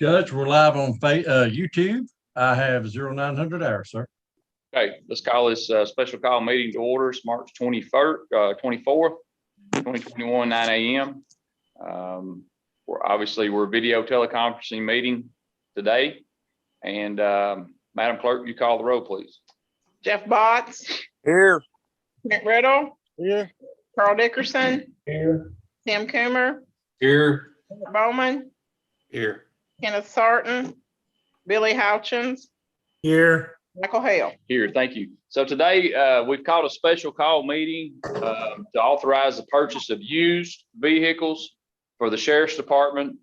Judge, we're live on YouTube. I have 0900 hours, sir. Okay, let's call this special call meeting to order. It's March 24th, 2021, 9 a.m. We're video teleconferencing meeting today. And Madam Clerk, you call the roll, please. Jeff Botts. Here. Nick Riddle. Here. Carl Dickerson. Here. Tim Coomer. Here. Bowman. Here. Kenneth Sarton. Billy Houchins. Here. Michael Hale. Here, thank you. So today we've called a special call meeting to authorize the purchase of used vehicles for the Sheriff's Department.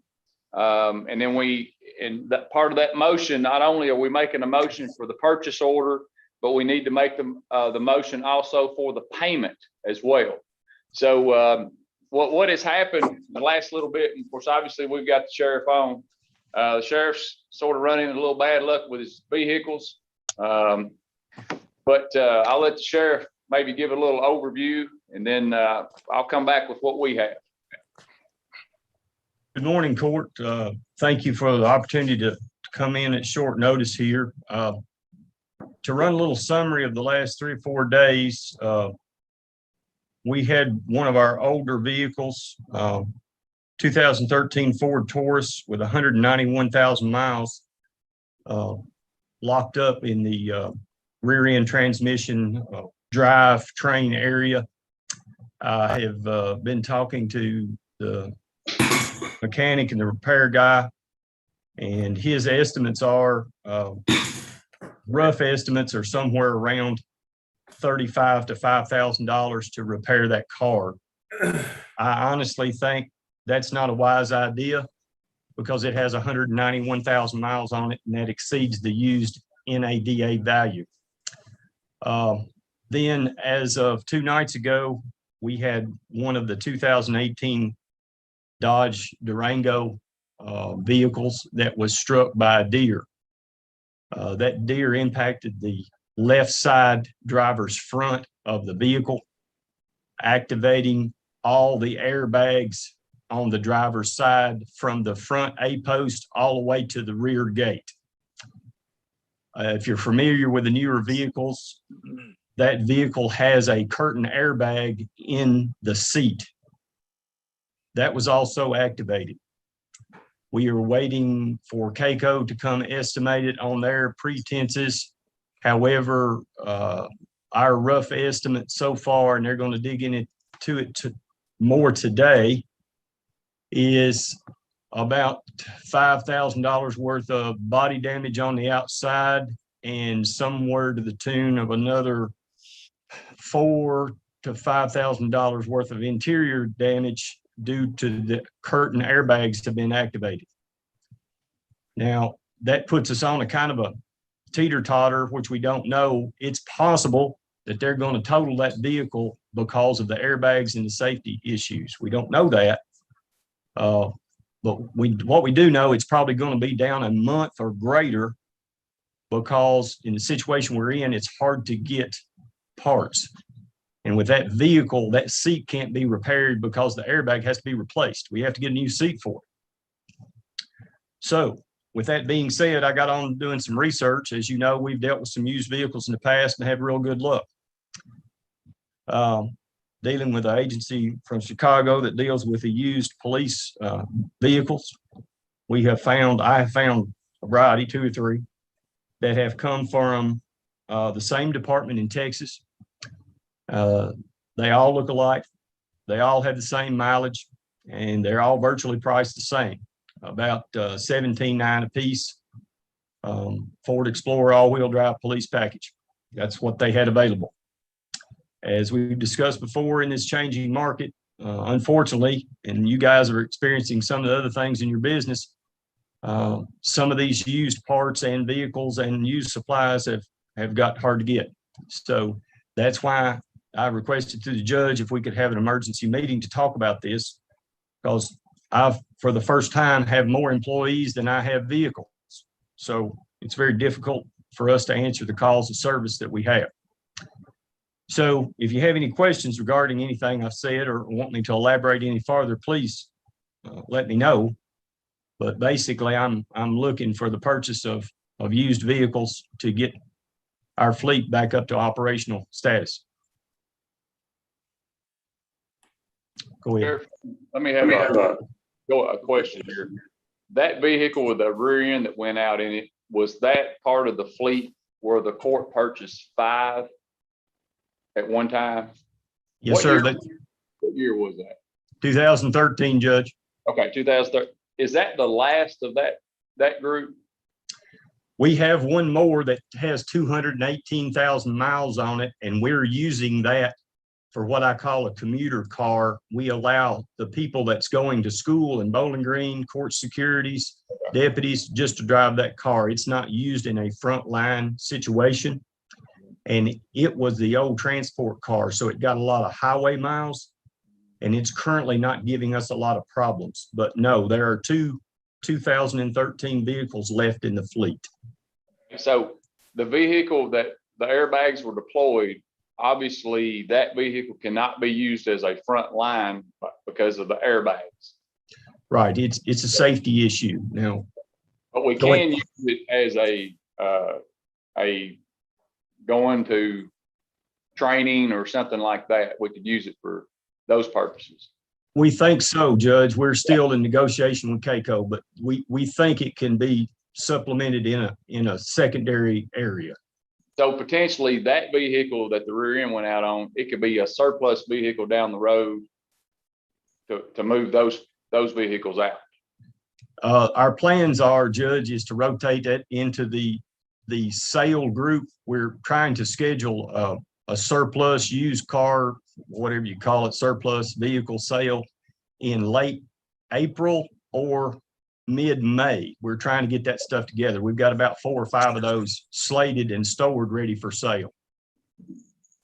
And then in that part of that motion, not only are we making a motion for the purchase order, but we need to make the motion also for the payment as well. So what has happened the last little bit, and of course, obviously we've got the sheriff on. The sheriff's sort of running a little bad luck with his vehicles. But I'll let the sheriff maybe give a little overview, and then I'll come back with what we have. Good morning, court. Thank you for the opportunity to come in at short notice here. To run a little summary of the last 3 or 4 days, we had one of our older vehicles, 2013 Ford Taurus with 191,000 miles, locked up in the rear end transmission drive train area. I have been talking to the mechanic and the repair guy, and his estimates are rough estimates are somewhere around $35,000 to $5,000 to repair that car. I honestly think that's not a wise idea, because it has 191,000 miles on it, and that exceeds the used NADA value. Then, as of 2 nights ago, we had one of the 2018 Dodge Durango vehicles that was struck by a deer. That deer impacted the left side driver's front of the vehicle, activating all the airbags on the driver's side from the front A post all the way to the rear gate. If you're familiar with the newer vehicles, that vehicle has a curtain airbag in the seat. That was also activated. We are waiting for CAECO to come estimate it on their pretenses. However, our rough estimate so far, and they're going to dig into it more today, is about $5,000 worth of body damage on the outside, and somewhere to the tune of another $4,000 to $5,000 worth of interior damage due to the curtain airbags have been activated. Now, that puts us on a kind of a teeter-totter, which we don't know. It's possible that they're going to total that vehicle because of the airbags and the safety issues. We don't know that. But what we do know, it's probably going to be down a month or greater, because in the situation we're in, it's hard to get parts. And with that vehicle, that seat can't be repaired because the airbag has to be replaced. We have to get a new seat for it. So with that being said, I got on doing some research. As you know, we've dealt with some used vehicles in the past and have real good luck. Dealing with an agency from Chicago that deals with the used police vehicles. I have found a variety, 2 or 3, that have come from the same department in Texas. They all look alike. They all have the same mileage, and they're all virtually priced the same, about $17,900 a piece. Ford Explorer all-wheel drive police package. That's what they had available. As we've discussed before in this changing market, unfortunately, and you guys are experiencing some of the other things in your business, some of these used parts and vehicles and used supplies have got hard to get. So that's why I requested to the judge if we could have an emergency meeting to talk about this, because I've, for the first time, have more employees than I have vehicles. So it's very difficult for us to answer the calls of service that we have. So if you have any questions regarding anything I've said or want me to elaborate any farther, please let me know. But basically, I'm looking for the purchase of used vehicles to get our fleet back up to operational status. Go ahead. Sheriff, let me have a question here. That vehicle with the rear end that went out in it, was that part of the fleet where the court purchased 5 at one time? Yes, sir. What year was that? 2013, Judge. Okay, 2013. Is that the last of that group? We have one more that has 218,000 miles on it, and we're using that for what I call a commuter car. We allow the people that's going to school in Bowling Green, court securities, deputies, just to drive that car. It's not used in a frontline situation. And it was the old transport car, so it got a lot of highway miles, and it's currently not giving us a lot of problems. But no, there are 2013 vehicles left in the fleet. So the vehicle that the airbags were deployed, obviously that vehicle cannot be used as a front line because of the airbags. Right, it's a safety issue now. But we can use it as a going to training or something like that. We could use it for those purposes. We think so, Judge. We're still in negotiation with CAECO, but we think it can be supplemented in a secondary area. So potentially that vehicle that the rear end went out on, it could be a surplus vehicle down the road to move those vehicles out. Our plans are, Judge, is to rotate that into the sale group. We're trying to schedule a surplus used car, whatever you call it, surplus vehicle sale in late April or mid-May. We're trying to get that stuff together. We've got about 4 or 5 of those slated and stored ready for sale.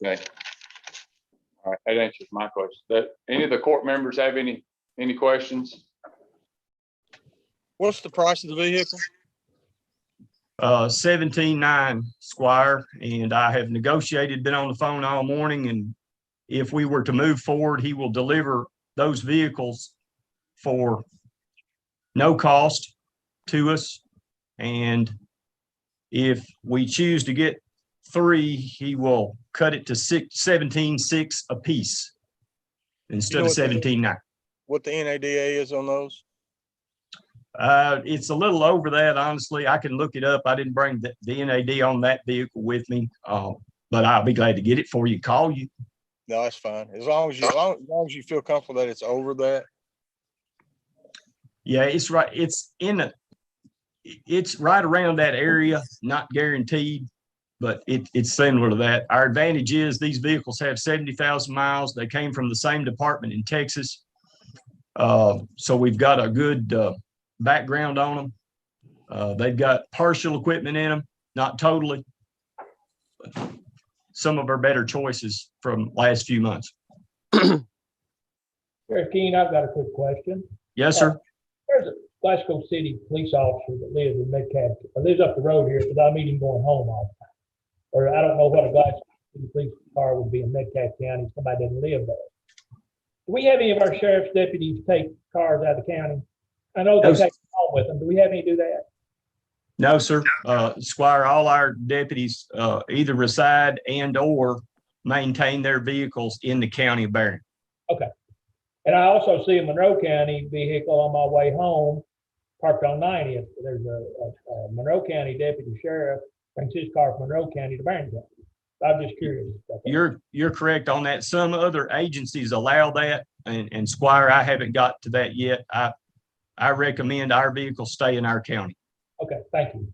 Okay. All right, that answers my question. Any of the court members have any questions? What's the price of the vehicle? 17.9, Squire, and I have negotiated, been on the phone all morning, and if we were to move forward, he will deliver those vehicles for no cost to us. And if we choose to get 3, he will cut it to 17.6 a piece instead of 17.9. What the NADA is on those? It's a little over that, honestly. I can look it up. I didn't bring the NAD on that vehicle with me, but I'll be glad to get it for you. Call you. No, that's fine. As long as you feel comfortable that it's over that. Yeah, it's right. It's right around that area. Not guaranteed, but it's similar to that. Our advantage is these vehicles have 70,000 miles. They came from the same department in Texas, so we've got a good background on them. They've got partial equipment in them, not totally. Some of our better choices from last few months. Sheriff Keen, I've got a quick question. Yes, sir. There's a Glasgow City police officer that lives in Metcalf, lives up the road here, because I meet him going home all the time. Or I don't know what a Glasgow City police car would be in Metcalf County if somebody didn't live there. Do we have any of our sheriff's deputies take cars out of the county? I know they take them home with them. Do we have any do that? No, sir. Squire, all our deputies either reside and or maintain their vehicles in the county of Barren. Okay. And I also see a Monroe County vehicle on my way home parked on 90th. There's a Monroe County deputy sheriff brings his car from Monroe County to Barren County. I'm just curious about that. You're correct on that. Some other agencies allow that, and Squire, I haven't got to that yet. I recommend our vehicles stay in our county. Okay, thank you.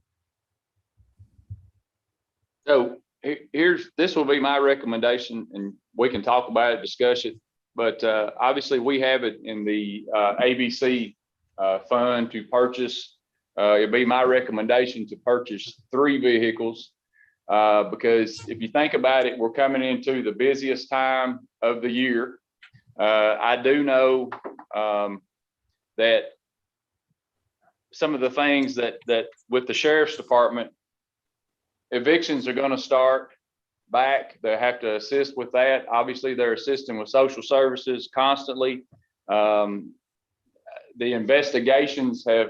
So this will be my recommendation, and we can talk about it, discuss it. But obviously, we have it in the ABC fund to purchase. It'd be my recommendation to purchase 3 vehicles. Because if you think about it, we're coming into the busiest time of the year. I do know that some of the things that with the sheriff's department, evictions are going to start back. They have to assist with that. Obviously, they're assisting with social services constantly. The investigations have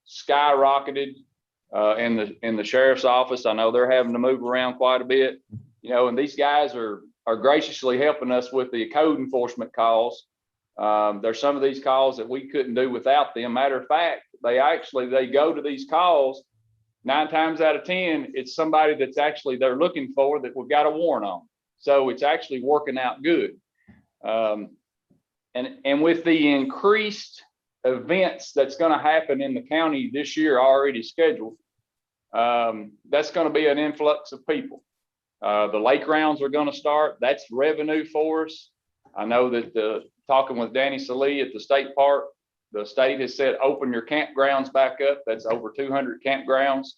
skyrocketed in the sheriff's office. I know they're having to move around quite a bit, and these guys are graciously helping us with the code enforcement calls. There's some of these calls that we couldn't do without them. Matter of fact, they go to these calls 9 times out of 10, it's somebody that's actually they're looking for that we've got a warrant on. So it's actually working out good. And with the increased events that's going to happen in the county this year already scheduled, that's going to be an influx of people. The lake rounds are going to start. That's revenue for us. I know that talking with Danny Salee at the state park, the state has said, open your campgrounds back up. That's over 200 campgrounds.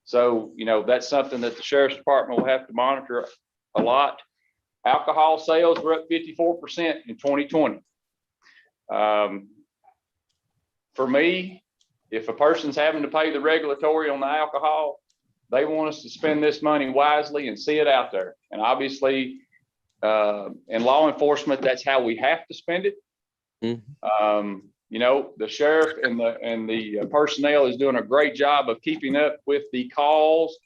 So, that's something that the sheriff's department will have to monitor a lot. Alcohol sales were up 54% in 2020. For me, if a person's having to pay the regulatory on the alcohol, they want us to spend this money wisely and see it out there. And obviously, in law enforcement, that's how we have to spend it. The sheriff and the personnel is doing a great job of keeping up with the calls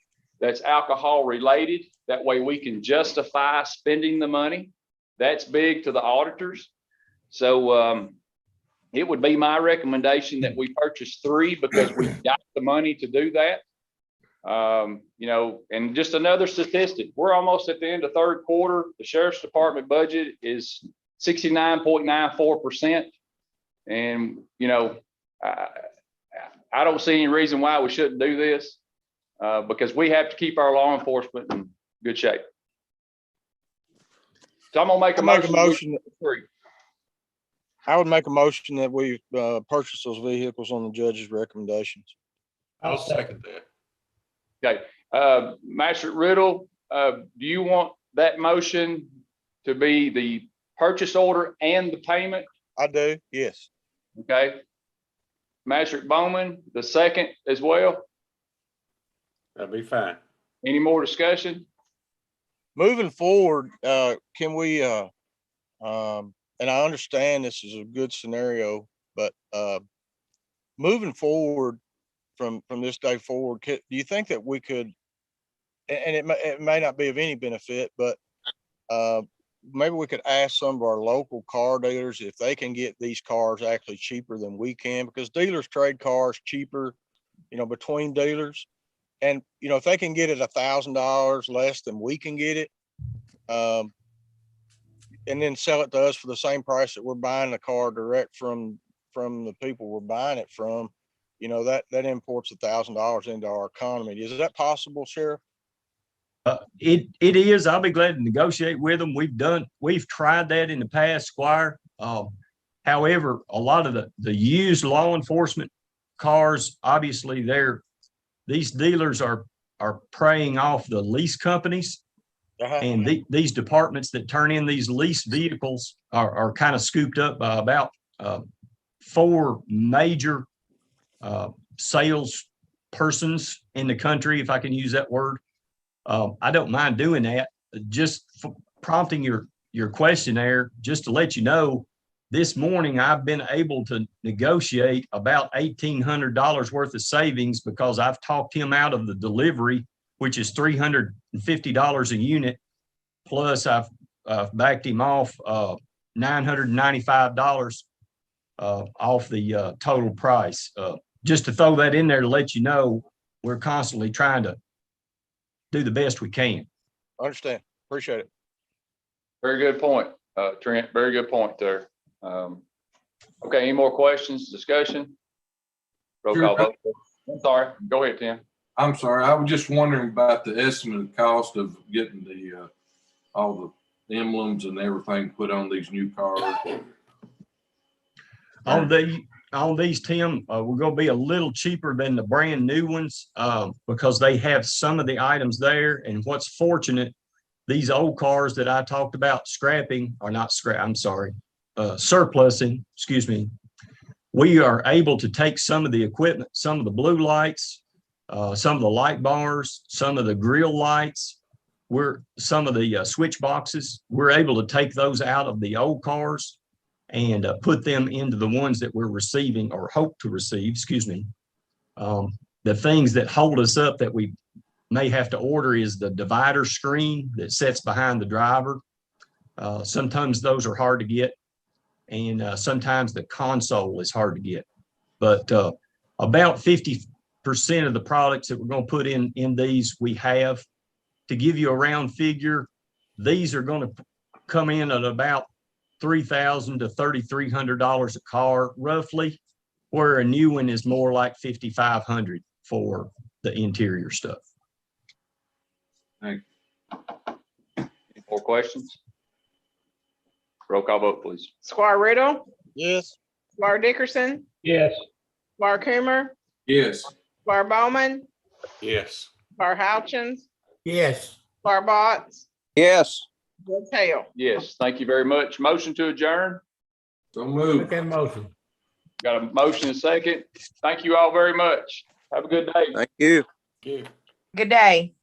that's alcohol related. That way we can justify spending the money. That's big to the auditors. So it would be my recommendation that we purchase 3 because we've got the money to do that. And just another statistic, we're almost at the end of 3rd quarter. The sheriff's department budget is 69.94%. And, I don't see any reason why we shouldn't do this because we have to keep our law enforcement in good shape. So I'm going to make a motion. I would make a motion that we purchase those vehicles on the judge's recommendations. I'll second that. Okay. Master Riddle, do you want that motion to be the purchase order and the payment? I do, yes. Okay. Master Bowman, the second as well. That'll be fine. Any more discussion? Moving forward, can we, and I understand this is a good scenario, but moving forward from this day forward, do you think that we could, and it may not be of any benefit, but maybe we could ask some of our local car dealers if they can get these cars actually cheaper than we can, because dealers trade cars cheaper, between dealers. And, if they can get it $1,000 less than we can get it, and then sell it to us for the same price that we're buying the car direct from the people we're buying it from, that imports $1,000 into our economy. Is that possible, Sheriff? It is. I'll be glad to negotiate with them. We've tried that in the past, Squire. However, a lot of the used law enforcement cars, obviously these dealers are preying off the lease companies. And these departments that turn in these lease vehicles are kind of scooped up by about 4 major sales persons in the country, if I can use that word. I don't mind doing that. Just prompting your question there, just to let you know, this morning I've been able to negotiate about $1,800 worth of savings because I've talked him out of the delivery, which is $350 a unit. Plus I've backed him off $995 off the total price. Just to throw that in there to let you know, we're constantly trying to do the best we can. Understand. Appreciate it. Very good point, Trent. Very good point there. Okay, any more questions, discussion? Roll call vote. I'm sorry. Go ahead, Tim. I'm sorry, I was just wondering about the estimated cost of getting the, all the emblems and everything put on these new cars. On these, Tim, we're gonna be a little cheaper than the brand new ones, because they have some of the items there. And what's fortunate, these old cars that I talked about scrapping, or not scrap, I'm sorry, surplusing, excuse me. We are able to take some of the equipment, some of the blue lights, some of the light bars, some of the grill lights, some of the switch boxes. We're able to take those out of the old cars and put them into the ones that we're receiving or hope to receive, excuse me. The things that hold us up that we may have to order is the divider screen that sits behind the driver. Sometimes those are hard to get, and sometimes the console is hard to get. But about 50% of the products that we're going to put in these, we have. To give you a round figure, these are going to come in at about $3,000 to $3,300 a car, roughly, where a new one is more like $5,500 for the interior stuff. Any more questions? Roll call vote, please. Squire Riddle, Yes. Squire Dickerson, Yes. Squire Coomer, Yes. Squire Bowman, Yes. Squire Houchins, Yes. Squire Botts, Yes. Judge Hale. Yes, thank you very much. Motion to adjourn. So move. Make that motion. Got a motion and second. Thank you all very much. Have a good day. Thank you. Good. Good day.